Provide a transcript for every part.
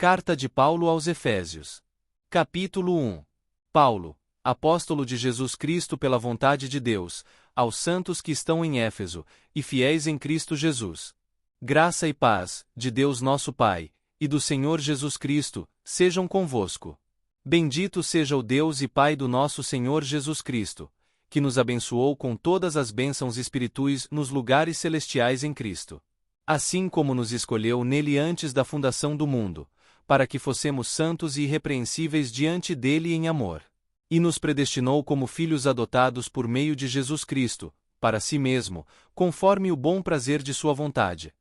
Carta de Paulo aos Efésios. Capítulo 1. Paulo, apóstolo de Jesus Cristo pela vontade de Deus, aos santos que estão em Éfeso, e fiéis em Cristo Jesus. Graça e paz, de Deus nosso Pai, e do Senhor Jesus Cristo, sejam convosco. Bendito seja o Deus e Pai do nosso Senhor Jesus Cristo, que nos abençoou com todas as bênçãos espirituais nos lugares celestiais em Cristo. Assim como nos escolheu nele antes da fundação do mundo, para que fossemos santos e irrepreensíveis diante dele em amor. E nos predestinou como filhos adotados por meio de Jesus Cristo, para si mesmo, conforme o bom prazer de sua vontade,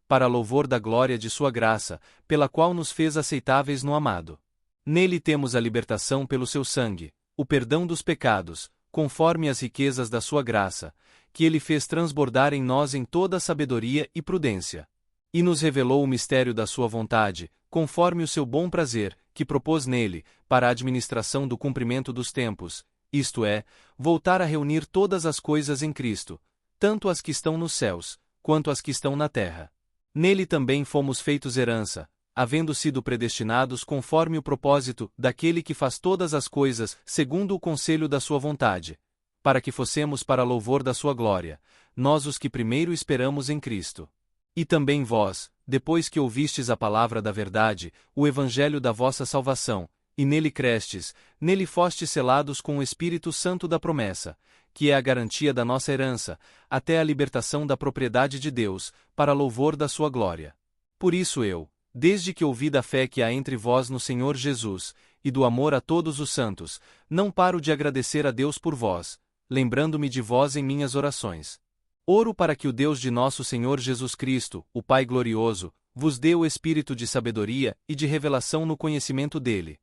para louvor da glória de sua graça, pela qual nos fez aceitáveis no amado. Nele temos a libertação pelo seu sangue, o perdão dos pecados, conforme as riquezas da sua graça, que ele fez transbordar em nós em toda sabedoria e prudência. E nos revelou o mistério da sua vontade, conforme o seu bom prazer, que propôs nele, para a administração do cumprimento dos tempos, isto é, voltar a reunir todas as coisas em Cristo, tanto as que estão nos céus, quanto as que estão na terra. Nele também fomos feitos herança, havendo sido predestinados conforme o propósito daquele que faz todas as coisas segundo o conselho da sua vontade, para que fossemos para louvor da sua glória, nós os que primeiro esperamos em Cristo. E também vós, depois que ouvistes a palavra da verdade, o evangelho da vossa salvação, e nele crestes, nele fostes selados com o Espírito Santo da promessa, que é a garantia da nossa herança, até a libertação da propriedade de Deus, para louvor da sua glória. Por isso eu, desde que ouvi da fé que há entre vós no Senhor Jesus, e do amor a todos os santos, não paro de agradecer a Deus por vós, lembrando-me de vós em minhas orações. Oro para que o Deus de nosso Senhor Jesus Cristo, o Pai glorioso, vos dê o espírito de sabedoria e de revelação no conhecimento dele.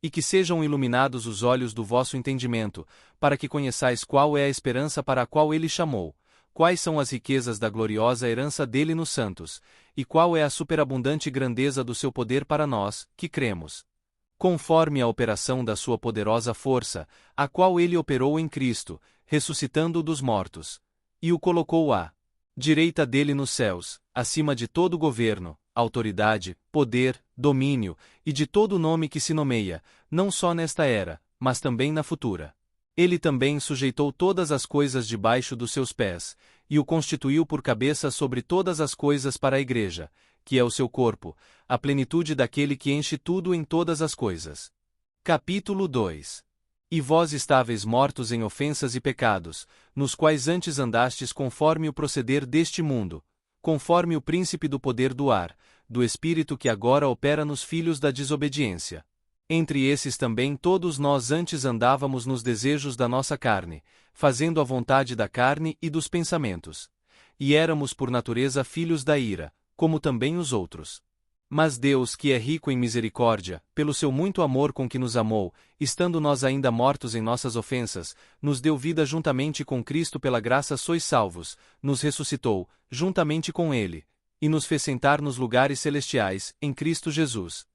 E que sejam iluminados os olhos do vosso entendimento, para que conheçais qual é a esperança para a qual ele chamou, quais são as riquezas da gloriosa herança dele nos santos, e qual é a superabundante grandeza do seu poder para nós, que cremos. Conforme a operação da sua poderosa força, a qual ele operou em Cristo, ressuscitando-o dos mortos, e o colocou à direita dele nos céus, acima de todo governo, autoridade, poder, domínio, e de todo nome que se nomeia, não só nesta era, mas também na futura. Ele também sujeitou todas as coisas debaixo dos seus pés, e o constituiu por cabeça sobre todas as coisas para a Igreja, que é o seu corpo, a plenitude daquele que enche tudo em todas as coisas. Capítulo 2. E vós estáveis mortos em ofensas e pecados, nos quais antes andastes conforme o proceder deste mundo, conforme o príncipe do poder do ar, do espírito que agora opera nos filhos da desobediência. Entre esses também todos nós antes andávamos nos desejos da nossa carne, fazendo a vontade da carne e dos pensamentos. E éramos por natureza filhos da ira, como também os outros. Mas Deus, que é rico em misericórdia, pelo seu muito amor com que nos amou, estando nós ainda mortos em nossas ofensas, nos deu vida juntamente com Cristo, pela graça sois salvos, nos ressuscitou, juntamente com ele, e nos fez sentar nos lugares celestiais, em Cristo Jesus,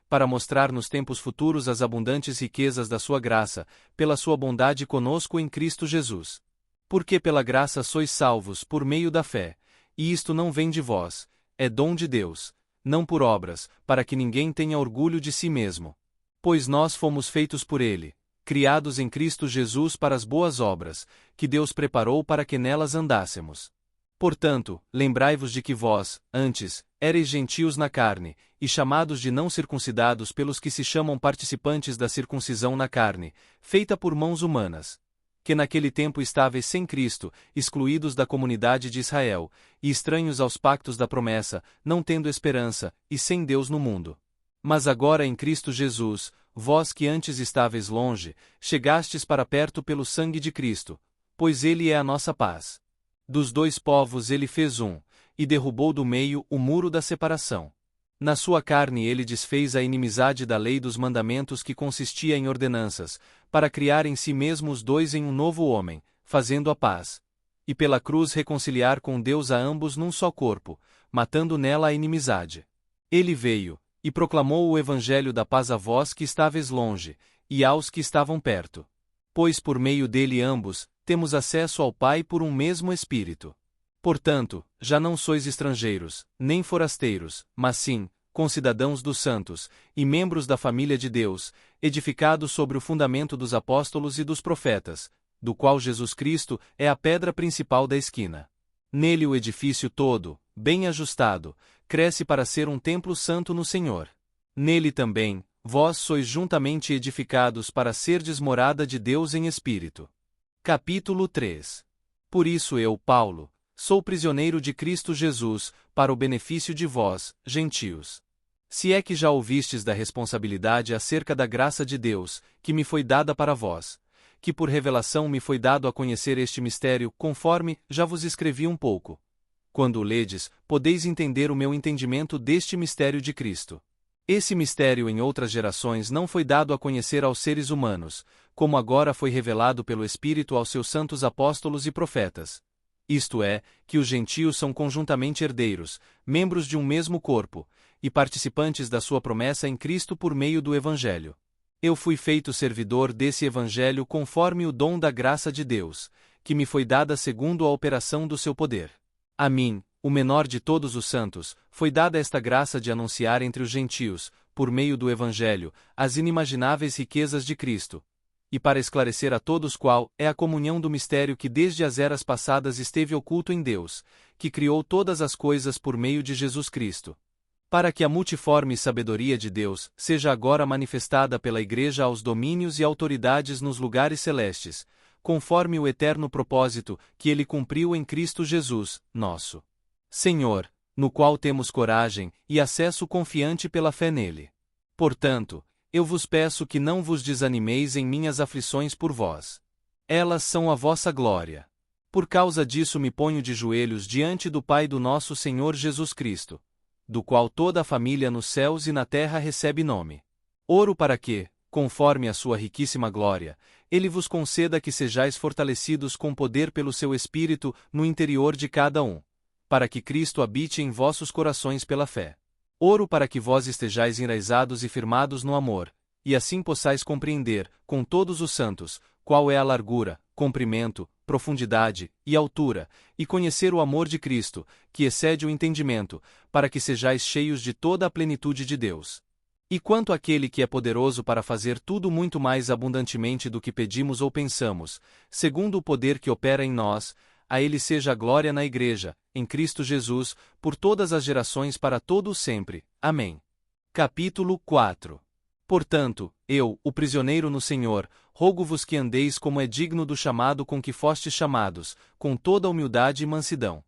para mostrar nos tempos futuros as abundantes riquezas da sua graça, pela sua bondade conosco em Cristo Jesus. Porque pela graça sois salvos por meio da fé, e isto não vem de vós, é dom de Deus, não por obras, para que ninguém tenha orgulho de si mesmo. Pois nós fomos feitos por ele, criados em Cristo Jesus para as boas obras, que Deus preparou para que nelas andássemos. Portanto, lembrai-vos de que vós, antes, éreis gentios na carne, e chamados de não circuncidados pelos que se chamam participantes da circuncisão na carne, feita por mãos humanas, que naquele tempo estáveis sem Cristo, excluídos da comunidade de Israel, e estranhos aos pactos da promessa, não tendo esperança, e sem Deus no mundo. Mas agora em Cristo Jesus, vós que antes estáveis longe, chegastes para perto pelo sangue de Cristo, pois ele é a nossa paz. Dos dois povos ele fez um, e derrubou do meio o muro da separação. Na sua carne ele desfez a inimizade da lei dos mandamentos que consistia em ordenanças, para criar em si mesmo os dois em um novo homem, fazendo a paz. E pela cruz reconciliar com Deus a ambos num só corpo, matando nela a inimizade. Ele veio, e proclamou o evangelho da paz a vós que estáveis longe, e aos que estavam perto. Pois por meio dele ambos, temos acesso ao Pai por um mesmo Espírito. Portanto, já não sois estrangeiros, nem forasteiros, mas sim, concidadãos dos santos, e membros da família de Deus, edificados sobre o fundamento dos apóstolos e dos profetas, do qual Jesus Cristo é a pedra principal da esquina. Nele o edifício todo, bem ajustado, cresce para ser um templo santo no Senhor. Nele também, vós sois juntamente edificados para serdes morada de Deus em Espírito. Capítulo 3. Por isso eu, Paulo, sou prisioneiro de Cristo Jesus, para o benefício de vós, gentios. Se é que já ouvistes da responsabilidade acerca da graça de Deus, que me foi dada para vós, que por revelação me foi dado a conhecer este mistério, conforme já vos escrevi um pouco. Quando o ledes, podeis entender o meu entendimento deste mistério de Cristo. Esse mistério em outras gerações não foi dado a conhecer aos seres humanos, como agora foi revelado pelo Espírito aos seus santos apóstolos e profetas. Isto é, que os gentios são conjuntamente herdeiros, membros de um mesmo corpo, e participantes da sua promessa em Cristo por meio do Evangelho. Eu fui feito servidor desse Evangelho conforme o dom da graça de Deus, que me foi dada segundo a operação do seu poder. A mim, o menor de todos os santos, foi dada esta graça de anunciar entre os gentios, por meio do Evangelho, as inimagináveis riquezas de Cristo, e para esclarecer a todos qual é a comunhão do mistério que desde as eras passadas esteve oculto em Deus, que criou todas as coisas por meio de Jesus Cristo. Para que a multiforme sabedoria de Deus seja agora manifestada pela Igreja aos domínios e autoridades nos lugares celestes, conforme o eterno propósito que Ele cumpriu em Cristo Jesus, nosso Senhor, no qual temos coragem e acesso confiante pela fé nele. Portanto, eu vos peço que não vos desanimeis em minhas aflições por vós. Elas são a vossa glória. Por causa disso me ponho de joelhos diante do Pai do nosso Senhor Jesus Cristo, do qual toda a família nos céus e na terra recebe nome. Oro para que, conforme a sua riquíssima glória, Ele vos conceda que sejais fortalecidos com poder pelo seu Espírito no interior de cada um, para que Cristo habite em vossos corações pela fé. Oro para que vós estejais enraizados e firmados no amor, e assim possais compreender, com todos os santos, qual é a largura, comprimento, profundidade e altura, e conhecer o amor de Cristo, que excede o entendimento, para que sejais cheios de toda a plenitude de Deus. E quanto àquele que é poderoso para fazer tudo muito mais abundantemente do que pedimos ou pensamos, segundo o poder que opera em nós, a Ele seja a glória na Igreja, em Cristo Jesus, por todas as gerações para todo o sempre. Amém. Capítulo 4. Portanto, eu, o prisioneiro no Senhor, rogo-vos que andeis como é digno do chamado com que fostes chamados, com toda humildade e mansidão,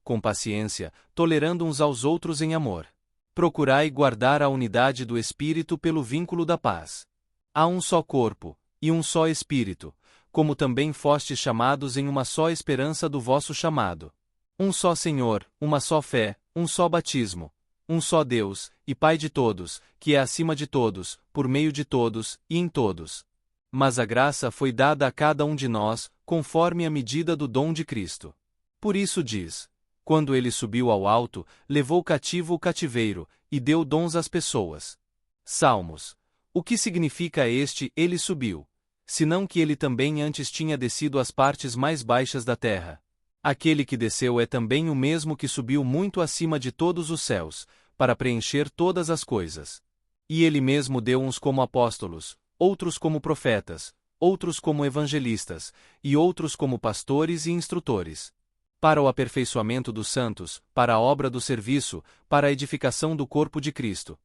com paciência, tolerando uns aos outros em amor. Procurai guardar a unidade do Espírito pelo vínculo da paz. Há um só corpo, e um só Espírito, como também fostes chamados em uma só esperança do vosso chamado. Um só Senhor, uma só fé, um só batismo, um só Deus, e Pai de todos, que é acima de todos, por meio de todos, e em todos. Mas a graça foi dada a cada um de nós, conforme a medida do dom de Cristo. Por isso diz: quando ele subiu ao alto, levou cativo o cativeiro, e deu dons às pessoas. Salmos. O que significa este ele subiu? Senão que ele também antes tinha descido às partes mais baixas da terra. Aquele que desceu é também o mesmo que subiu muito acima de todos os céus, para preencher todas as coisas. E ele mesmo deu uns como apóstolos, outros como profetas, outros como evangelistas, e outros como pastores e instrutores. Para o aperfeiçoamento dos santos, para a obra do serviço, para a edificação do corpo de Cristo.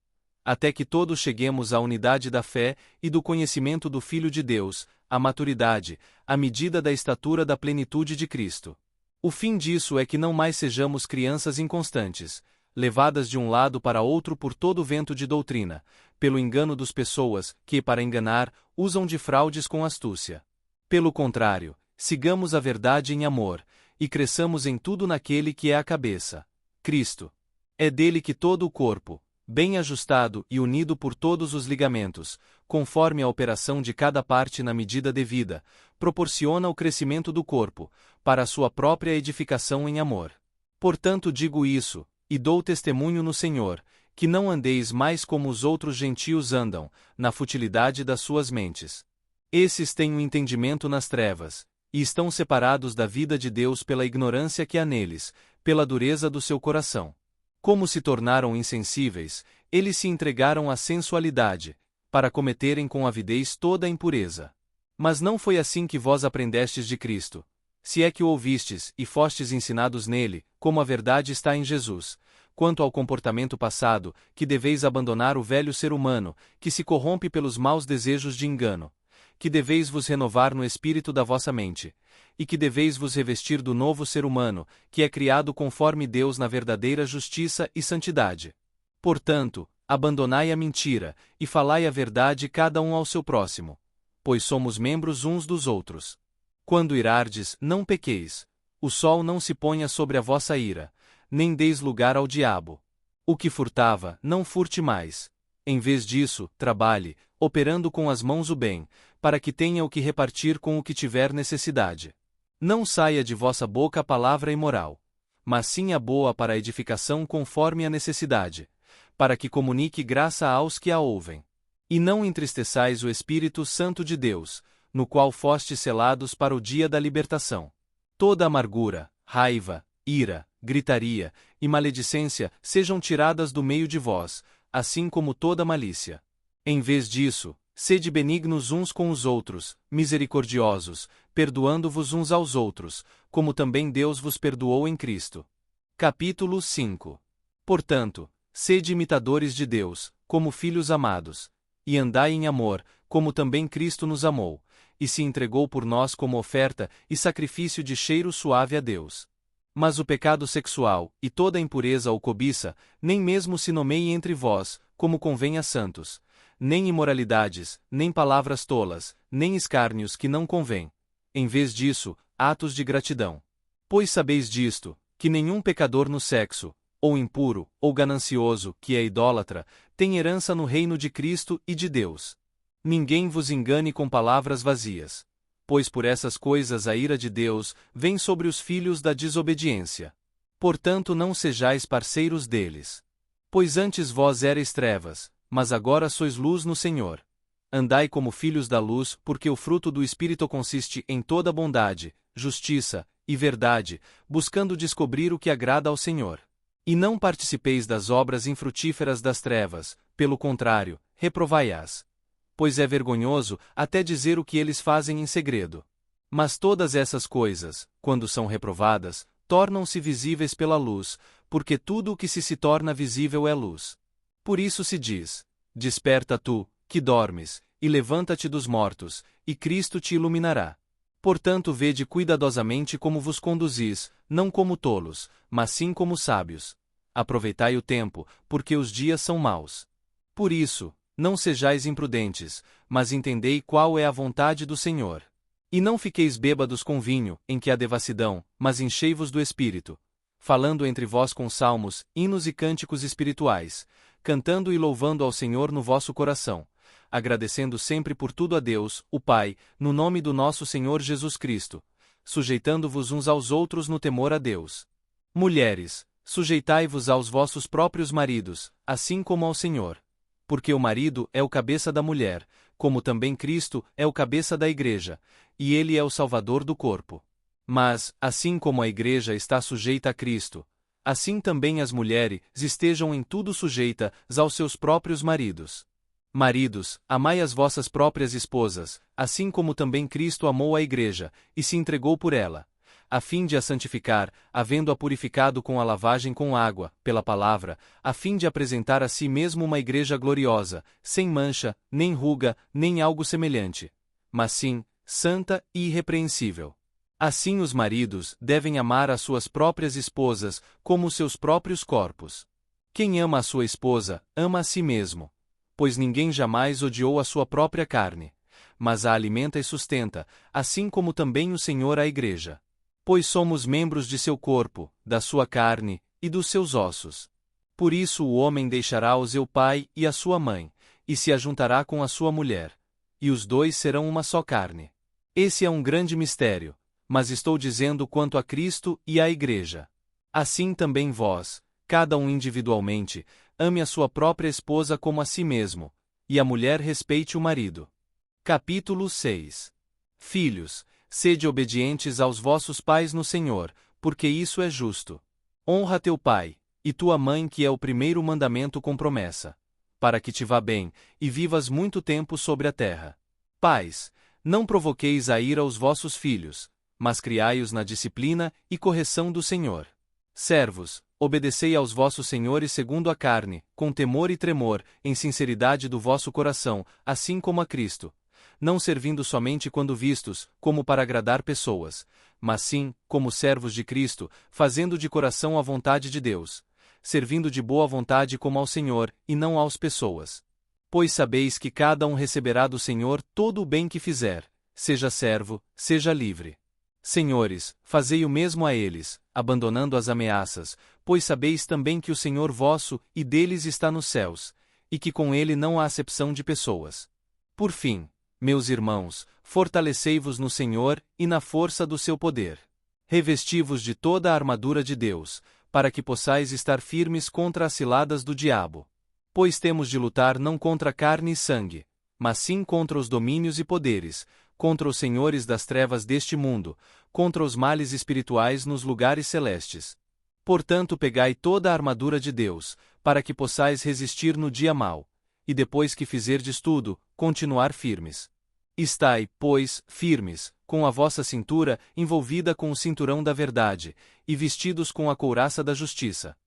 Até que todos cheguemos à unidade da fé e do conhecimento do Filho de Deus, à maturidade, à medida da estatura da plenitude de Cristo. O fim disso é que não mais sejamos crianças inconstantes, levadas de um lado para outro por todo vento de doutrina, pelo engano das pessoas, que, para enganar, usam de fraudes com astúcia. Pelo contrário, sigamos a verdade em amor, e cresçamos em tudo naquele que é a cabeça, Cristo. É dele que todo o corpo, bem ajustado e unido por todos os ligamentos, conforme a operação de cada parte na medida devida, proporciona o crescimento do corpo, para a sua própria edificação em amor. Portanto digo isso, e dou testemunho no Senhor, que não andeis mais como os outros gentios andam, na futilidade das suas mentes. Esses têm um entendimento nas trevas, e estão separados da vida de Deus pela ignorância que há neles, pela dureza do seu coração. Como se tornaram insensíveis, eles se entregaram à sensualidade, para cometerem com avidez toda a impureza. Mas não foi assim que vós aprendestes de Cristo. Se é que o ouvistes e fostes ensinados nele, como a verdade está em Jesus. Quanto ao comportamento passado, que deveis abandonar o velho ser humano, que se corrompe pelos maus desejos de engano, que deveis vos renovar no espírito da vossa mente, e que deveis vos revestir do novo ser humano, que é criado conforme Deus na verdadeira justiça e santidade. Portanto, abandonai a mentira, e falai a verdade cada um ao seu próximo, pois somos membros uns dos outros. Quando irardes, não pequeis. O sol não se ponha sobre a vossa ira, nem deis lugar ao diabo. O que furtava, não furte mais. Em vez disso, trabalhe, operando com as mãos o bem, para que tenha o que repartir com o que tiver necessidade. Não saia de vossa boca a palavra imoral, mas sim a boa para a edificação conforme a necessidade, para que comunique graça aos que a ouvem. E não entristeçais o Espírito Santo de Deus, no qual fostes selados para o dia da libertação. Toda amargura, raiva, ira, gritaria e maledicência sejam tiradas do meio de vós, assim como toda malícia. Em vez disso, sede benignos uns com os outros, misericordiosos, perdoando-vos uns aos outros, como também Deus vos perdoou em Cristo. Capítulo 5. Portanto, sede imitadores de Deus, como filhos amados, e andai em amor, como também Cristo nos amou, e se entregou por nós como oferta e sacrifício de cheiro suave a Deus. Mas o pecado sexual, e toda a impureza ou cobiça, nem mesmo se nomeie entre vós, como convém a santos, nem imoralidades, nem palavras tolas, nem escárnios que não convém. Em vez disso, atos de gratidão. Pois sabeis disto, que nenhum pecador no sexo, ou impuro, ou ganancioso, que é idólatra, tem herança no reino de Cristo e de Deus. Ninguém vos engane com palavras vazias, pois por essas coisas a ira de Deus vem sobre os filhos da desobediência. Portanto não sejais parceiros deles. Pois antes vós erais trevas, mas agora sois luz no Senhor. Andai como filhos da luz, porque o fruto do Espírito consiste em toda bondade, justiça e verdade, buscando descobrir o que agrada ao Senhor. E não participeis das obras infrutíferas das trevas, pelo contrário, reprovai-as. Pois é vergonhoso até dizer o que eles fazem em segredo. Mas todas essas coisas, quando são reprovadas, tornam-se visíveis pela luz, porque tudo o que se torna visível é luz. Por isso se diz: desperta tu, que dormes, e levanta-te dos mortos, e Cristo te iluminará. Portanto vede cuidadosamente como vos conduzis, não como tolos, mas sim como sábios. Aproveitai o tempo, porque os dias são maus. Por isso, não sejais imprudentes, mas entendei qual é a vontade do Senhor. E não fiqueis bêbados com vinho, em que há devassidão, mas enchei-vos do Espírito, falando entre vós com salmos, hinos e cânticos espirituais, cantando e louvando ao Senhor no vosso coração, agradecendo sempre por tudo a Deus, o Pai, no nome do nosso Senhor Jesus Cristo, sujeitando-vos uns aos outros no temor a Deus. Mulheres, sujeitai-vos aos vossos próprios maridos, assim como ao Senhor. Porque o marido é o cabeça da mulher, como também Cristo é o cabeça da igreja, e ele é o Salvador do corpo. Mas, assim como a igreja está sujeita a Cristo, assim também as mulheres estejam em tudo sujeitas aos seus próprios maridos. Maridos, amai as vossas próprias esposas, assim como também Cristo amou a igreja, e se entregou por ela, a fim de a santificar, havendo-a purificado com a lavagem com água, pela palavra, a fim de apresentar a si mesmo uma igreja gloriosa, sem mancha, nem ruga, nem algo semelhante, mas sim, santa e irrepreensível. Assim os maridos devem amar as suas próprias esposas, como os seus próprios corpos. Quem ama a sua esposa, ama a si mesmo. Pois ninguém jamais odiou a sua própria carne, mas a alimenta e sustenta, assim como também o Senhor a igreja. Pois somos membros de seu corpo, da sua carne, e dos seus ossos. Por isso o homem deixará o seu pai e a sua mãe, e se ajuntará com a sua mulher, e os dois serão uma só carne. Esse é um grande mistério, mas estou dizendo quanto a Cristo e à igreja. Assim também vós, cada um individualmente, ame a sua própria esposa como a si mesmo, e a mulher respeite o marido. Capítulo 6. Filhos, sede obedientes aos vossos pais no Senhor, porque isso é justo. Honra teu pai e tua mãe, que é o primeiro mandamento com promessa, para que te vá bem, e vivas muito tempo sobre a terra. Pais, não provoqueis a ira os vossos filhos, mas criai-os na disciplina e correção do Senhor. Servos, obedecei aos vossos senhores segundo a carne, com temor e tremor, em sinceridade do vosso coração, assim como a Cristo, não servindo somente quando vistos, como para agradar pessoas, mas sim, como servos de Cristo, fazendo de coração a vontade de Deus, servindo de boa vontade como ao Senhor, e não às pessoas. Pois sabeis que cada um receberá do Senhor todo o bem que fizer, seja servo, seja livre. Senhores, fazei o mesmo a eles, abandonando as ameaças, pois sabeis também que o Senhor vosso e deles está nos céus, e que com ele não há acepção de pessoas. Por fim, meus irmãos, fortalecei-vos no Senhor e na força do seu poder. Revesti-vos de toda a armadura de Deus, para que possais estar firmes contra as ciladas do diabo. Pois temos de lutar não contra carne e sangue, mas sim contra os domínios e poderes, contra os senhores das trevas deste mundo, contra os males espirituais nos lugares celestes. Portanto, pegai toda a armadura de Deus, para que possais resistir no dia mau, e depois que fizerdes tudo, continuar firmes. Estai, pois, firmes, com a vossa cintura envolvida com o cinturão da verdade, e vestidos com a couraça da justiça,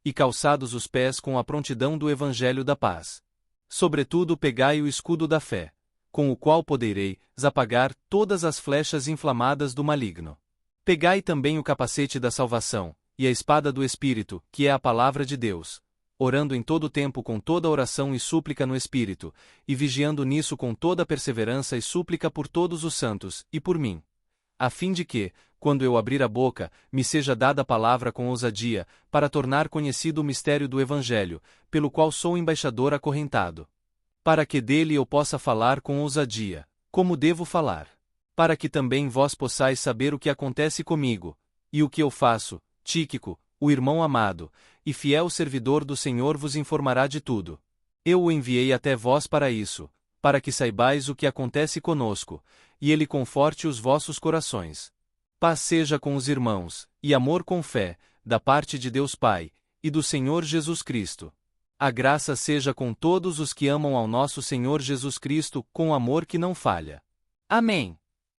e calçados os pés com a prontidão do evangelho da paz. Sobretudo pegai o escudo da fé, com o qual podereis apagar todas as flechas inflamadas do maligno. Pegai também o capacete da salvação, e a espada do Espírito, que é a palavra de Deus, orando em todo o tempo com toda oração e súplica no Espírito, e vigiando nisso com toda perseverança e súplica por todos os santos, e por mim, a fim de que, quando eu abrir a boca, me seja dada a palavra com ousadia, para tornar conhecido o mistério do Evangelho, pelo qual sou embaixador acorrentado. Para que dele eu possa falar com ousadia, como devo falar. Para que também vós possais saber o que acontece comigo, e o que eu faço. Tíquico, o irmão amado, e fiel servidor do Senhor, vos informará de tudo. Eu o enviei até vós para isso, para que saibais o que acontece conosco, e ele conforte os vossos corações. Paz seja com os irmãos, e amor com fé, da parte de Deus Pai, e do Senhor Jesus Cristo. A graça seja com todos os que amam ao nosso Senhor Jesus Cristo, com amor que não falha. Amém.